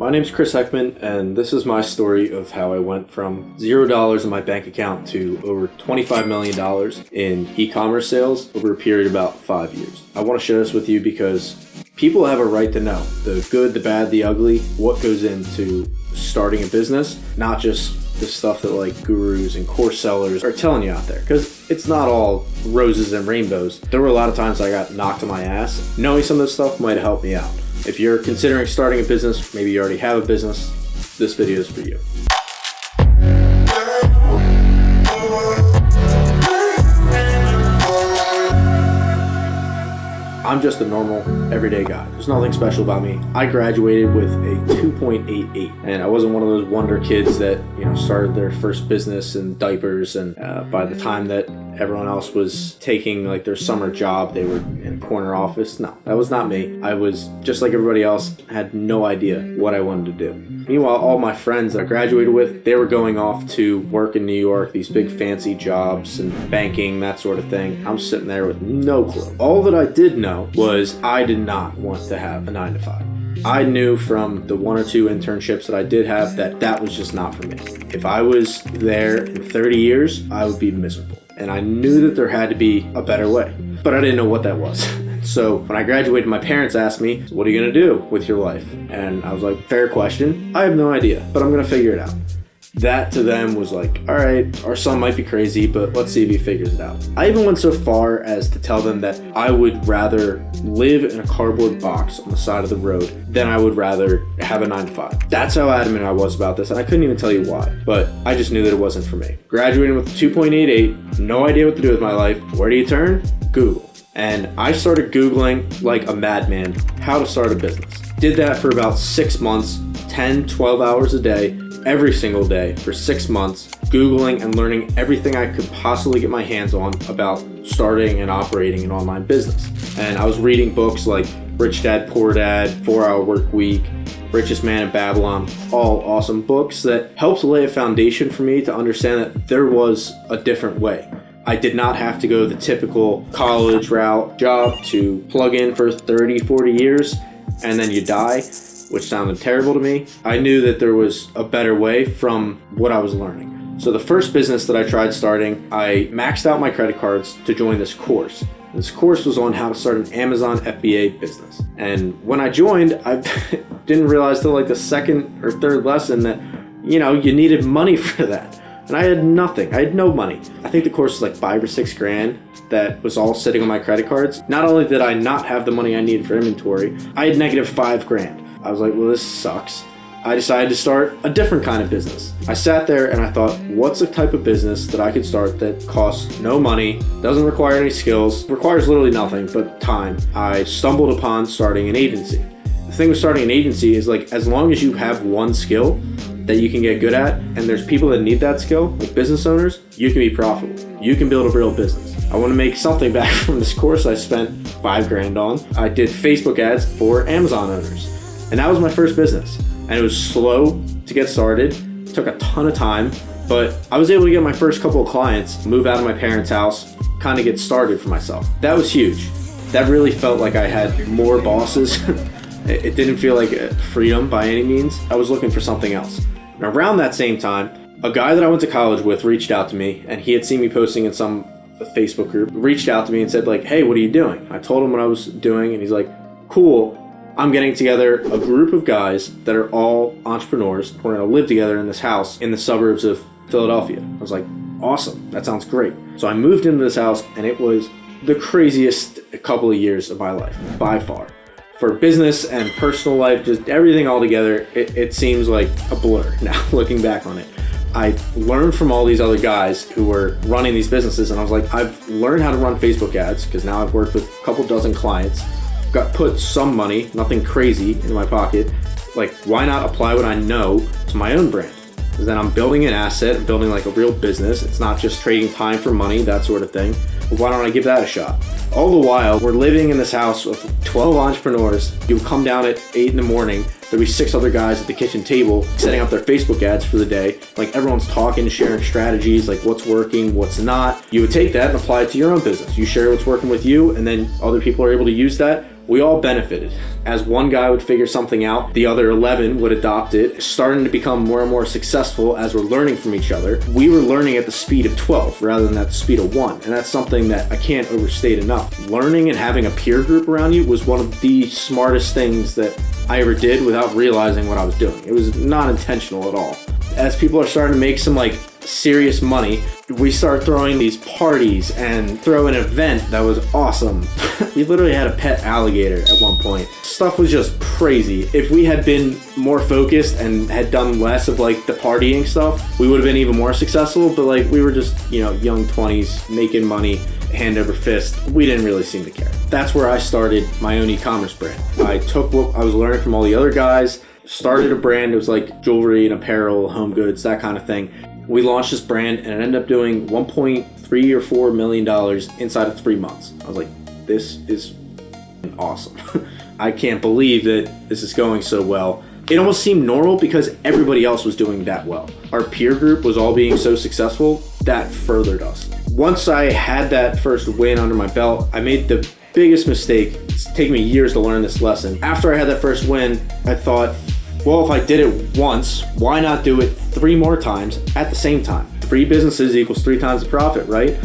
My name's Chris Heckman, and this is my story of how I went from $0 in my bank account to over $25 million in e-commerce sales over a period of about 5 years. I want to share this with you because people have a right to know the good, the bad, the ugly, what goes into starting a business, not just the stuff that like gurus and course sellers are telling you out there, because it's not all roses and rainbows. There were a lot of times I got knocked on my ass. Knowing some of this stuff might help me out. If you're considering starting a business, maybe you already have a business, this video is for you. I'm just a normal, everyday guy. There's nothing special about me. I graduated with a 2.88, and I wasn't one of those wonder kids that, started their first business in diapers, and by the time that everyone else was taking like their summer job, they were in a corner office. No, that was not me. I was just like everybody else, had no idea what I wanted to do. Meanwhile, all my friends that I graduated with, they were going off to work in New York, these big fancy jobs and banking, that sort of thing. I'm sitting there with no clue. All that I did know was I did not want to have a 9-to-5. I knew from the 1 or 2 internships that I did have that was just not for me. If I was there in 30 years, I would be miserable. And I knew that there had to be a better way, but I didn't know what that was. So when I graduated, my parents asked me, what are you gonna do with your life? And I was like, fair question. I have no idea, but I'm gonna figure it out. That to them was like, all right, our son might be crazy, but let's see if he figures it out. I even went so far as to tell them that I would rather live in a cardboard box on the side of the road than I would rather have a 9-to-5. That's how adamant I was about this, and I couldn't even tell you why, but I just knew that it wasn't for me. Graduating with a 2.88, no idea what to do with my life. Where do you turn? Google. And I started Googling like a madman how to start a business. Did that for about 6 months, 10, 12 hours a day, every single day for 6 months, Googling and learning everything I could possibly get my hands on about starting and operating an online business. And I was reading books like Rich Dad, Poor Dad, 4-Hour Work Week, Richest Man in Babylon, all awesome books that helped lay a foundation for me to understand that there was a different way. I did not have to go the typical college route job to plug in for 30, 40 years and then you die, which sounded terrible to me. I knew that there was a better way from what I was learning. So the first business that I tried starting, I maxed out my credit cards to join this course. This course was on how to start an Amazon FBA business. And when I joined, I didn't realize till like the second or third lesson that, you needed money for that. And I had nothing. I had no money. I think the course was like $5 or $6 grand that was all sitting on my credit cards. Not only did I not have the money I needed for inventory, I had negative $5 grand. I was like, well, this sucks. I decided to start a different kind of business. I sat there and I thought, what's a type of business that I could start that costs no money, doesn't require any skills, requires literally nothing but time. I stumbled upon starting an agency. The thing with starting an agency is like, as long as you have one skill that you can get good at, and there's people that need that skill, like business owners, you can be profitable. You can build a real business. I want to make something back from this course I spent $5 grand on. I did Facebook ads for Amazon owners. And that was my first business. And it was slow to get started, took a ton of time, but I was able to get my first couple of clients, move out of my parents' house, kind of get started for myself. That was huge. That really felt like I had more bosses. It didn't feel like freedom by any means. I was looking for something else. And around that same time, a guy that I went to college with reached out to me, and he had seen me posting in some Facebook group, reached out to me and said like, hey, what are you doing? I told him what I was doing, and he's like, cool. I'm getting together a group of guys that are all entrepreneurs. We're going to live together in this house in the suburbs of Philadelphia. I was like, awesome. That sounds great. So I moved into this house, and it was the craziest couple of years of my life, by far. For business and personal life, just everything all together, it seems like a blur now, looking back on it. I learned from all these other guys who were running these businesses, and I was like, I've learned how to run Facebook ads, because now I've worked with a couple dozen clients. Got put some money, nothing crazy, in my pocket. Like, why not apply what I know to my own brand? Because then I'm building an asset, I'm building like a real business. It's not just trading time for money, that sort of thing. But why don't I give that a shot? All the while, we're living in this house with 12 entrepreneurs. You come down at 8 in the morning, there'll be 6 other guys at the kitchen table setting up their Facebook ads for the day. Like, everyone's talking, sharing strategies, like what's working, what's not. You would take that and apply it to your own business. You share what's working with you, and then other people are able to use that. we all benefited. As one guy would figure something out, the other 11 would adopt it, starting to become more and more successful as we're learning from each other. We were learning at the speed of 12 rather than at the speed of 1, and that's something that I can't overstate enough. Learning and having a peer group around you was one of the smartest things that I ever did without realizing what I was doing. It was not intentional at all. As people are starting to make some serious money, we start throwing these parties and throw an event that was awesome. We literally had a pet alligator at one point. Stuff was just crazy. If we had been more focused and had done less of the partying stuff, we would have been even more successful. But we were just, young 20s making money hand over fist. We didn't really seem to care. That's where I started my own e-commerce brand. I took what I was learning from all the other guys, started a brand. It was jewelry and apparel, home goods, that kind of thing. We launched this brand and it ended up doing $1.3 or $4 million inside of 3 months. I was like, this is awesome. I can't believe that this is going so well. It almost seemed normal because everybody else was doing that well. Our peer group was all being so successful that furthered us. Once I had that first win under my belt, I made the biggest mistake. It's taken me years to learn this lesson. After I had that first win, I thought, well, if I did it once, why not do it 3 more times at the same time? 3 businesses equals 3 times the profit, right?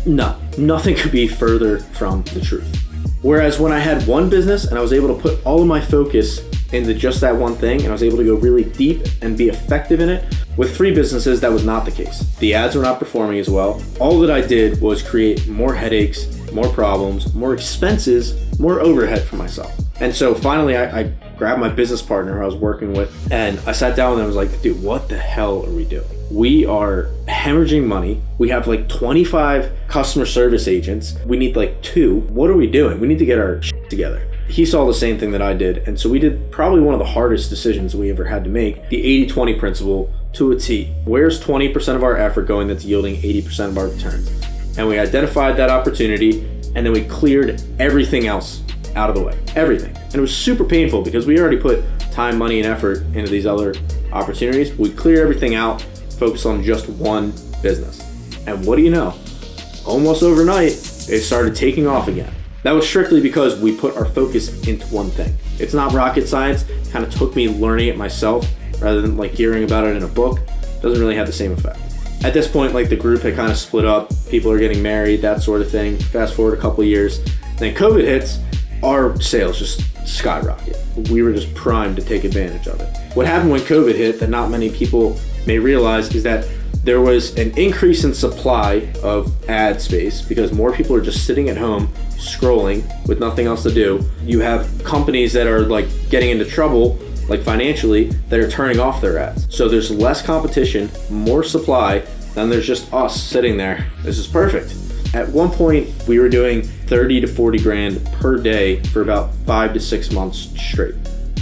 No, nothing could be further from the truth. Whereas when I had one business and I was able to put all of my focus into just that one thing and I was able to go really deep and be effective in it, with 3 businesses, that was not the case. The ads were not performing as well. All that I did was create more headaches, more problems, more expenses, more overhead for myself. And so finally I grabbed my business partner who I was working with and I sat down and I was like, dude, what the hell are we doing? We are hemorrhaging money. We have 25 customer service agents. We need 2. What are we doing? We need to get our shit together. He saw the same thing that I did. And so we did probably one of the hardest decisions we ever had to make, the 80-20 principle to a T. Where's 20% of our effort going that's yielding 80% of our returns? And we identified that opportunity and then we cleared everything else out of the way, everything. And it was super painful because we already put time, money, and effort into these other opportunities. We cleared everything out, focused on just one business. And what do you know? Almost overnight, it started taking off again. That was strictly because we put our focus into one thing. It's not rocket science. It kind of took me learning it myself rather than hearing about it in a book. It doesn't really have the same effect. At this point, the group had kind of split up. People are getting married, that sort of thing. Fast forward a couple of years. Then COVID hits. Our sales just skyrocket. We were just primed to take advantage of it. What happened when COVID hit that not many people may realize is that there was an increase in supply of ad space because more people are just sitting at home scrolling with nothing else to do. You have companies that are getting into trouble financially that are turning off their ads. So there's less competition, more supply, than there's just us sitting there. This is perfect. At one point, we were doing 30 to 40 grand per day for about 5 to 6 months straight.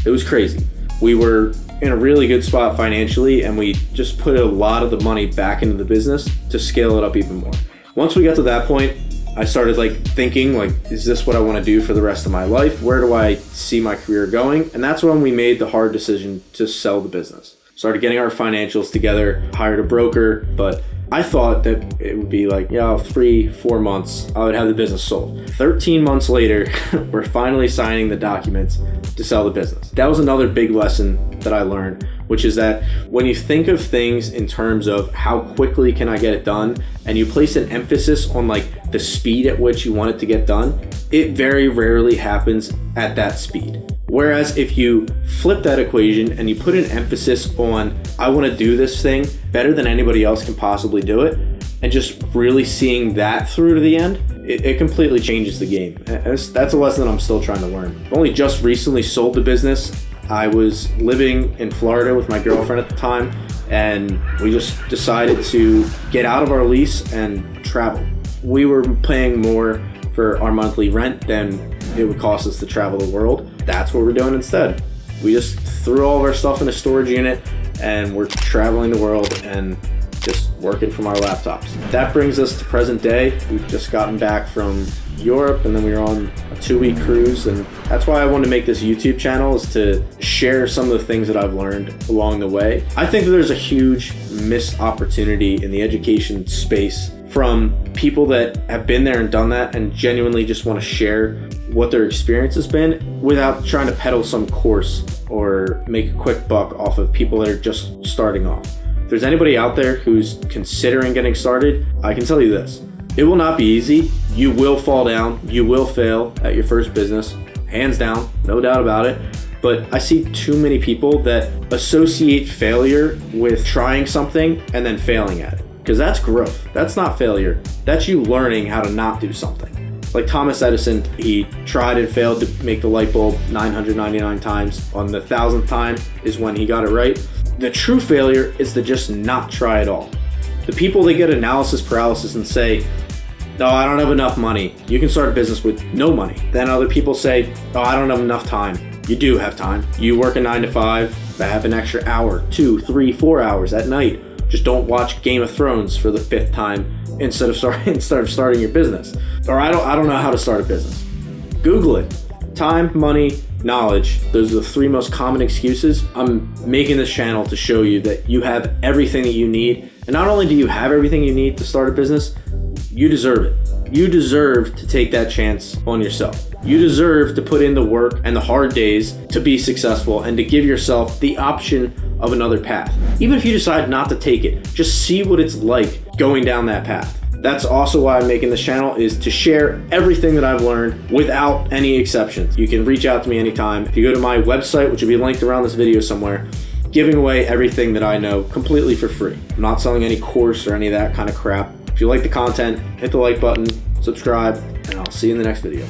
It was crazy. We were in a really good spot financially, and we just put a lot of the money back into the business to scale it up even more. Once we got to that point, I started thinking is this what I want to do for the rest of my life? Where do I see my career going? And that's when we made the hard decision to sell the business. Started getting our financials together, hired a broker, but I thought that it would be 3-4 months, I would have the business sold. 13 months later, we're finally signing the documents to sell the business. That was another big lesson that I learned, which is that when you think of things in terms of how quickly can I get it done, and you place an emphasis on the speed at which you want it to get done, it very rarely happens at that speed. Whereas if you flip that equation and you put an emphasis on, I want to do this thing better than anybody else can possibly do it, and just really seeing that through to the end, it completely changes the game. And that's a lesson that I'm still trying to learn. I've only just recently sold the business. I was living in Florida with my girlfriend at the time, and we just decided to get out of our lease and travel. We were paying more for our monthly rent than it would cost us to travel the world. That's what we're doing instead. We just threw all of our stuff in a storage unit and we're traveling the world and just working from our laptops. That brings us to present day. We've just gotten back from Europe and then we were on a 2-week cruise, and that's why I wanted to make this YouTube channel, is to share some of the things that I've learned along the way. I think that there's a huge missed opportunity in the education space from people that have been there and done that and genuinely just want to share what their experience has been without trying to peddle some course or make a quick buck off of people that are just starting off. If there's anybody out there who's considering getting started, I can tell you this. It will not be easy. You will fall down. You will fail at your first business. Hands down, no doubt about it. But I see too many people that associate failure with trying something and then failing at it. Because that's growth. That's not failure. That's you learning how to not do something. Like Thomas Edison, he tried and failed to make the light bulb 999 times. On the 1,000th time is when he got it right. The true failure is to just not try at all. The people that get analysis paralysis and say, "No, I don't have enough money." You can start a business with no money. Then other people say, "Oh, I don't have enough time." You do have time. You work a 9 to 5, have an extra hour, 2, 3, 4 hours at night. Just don't watch Game of Thrones for the 5th time instead of starting your business. Or I don't know how to start a business. Google it. Time, money, knowledge. Those are the 3 most common excuses. I'm making this channel to show you that you have everything that you need. And not only do you have everything you need to start a business, you deserve it. You deserve to take that chance on yourself. You deserve to put in the work and the hard days to be successful and to give yourself the option of another path. Even if you decide not to take it, just see what it's like going down that path. That's also why I'm making this channel, is to share everything that I've learned without any exceptions. You can reach out to me anytime. If you go to my website, which will be linked around this video somewhere, giving away everything that I know completely for free. I'm not selling any course or any of that kind of crap. If you like the content, hit the like button, subscribe, and I'll see you in the next video.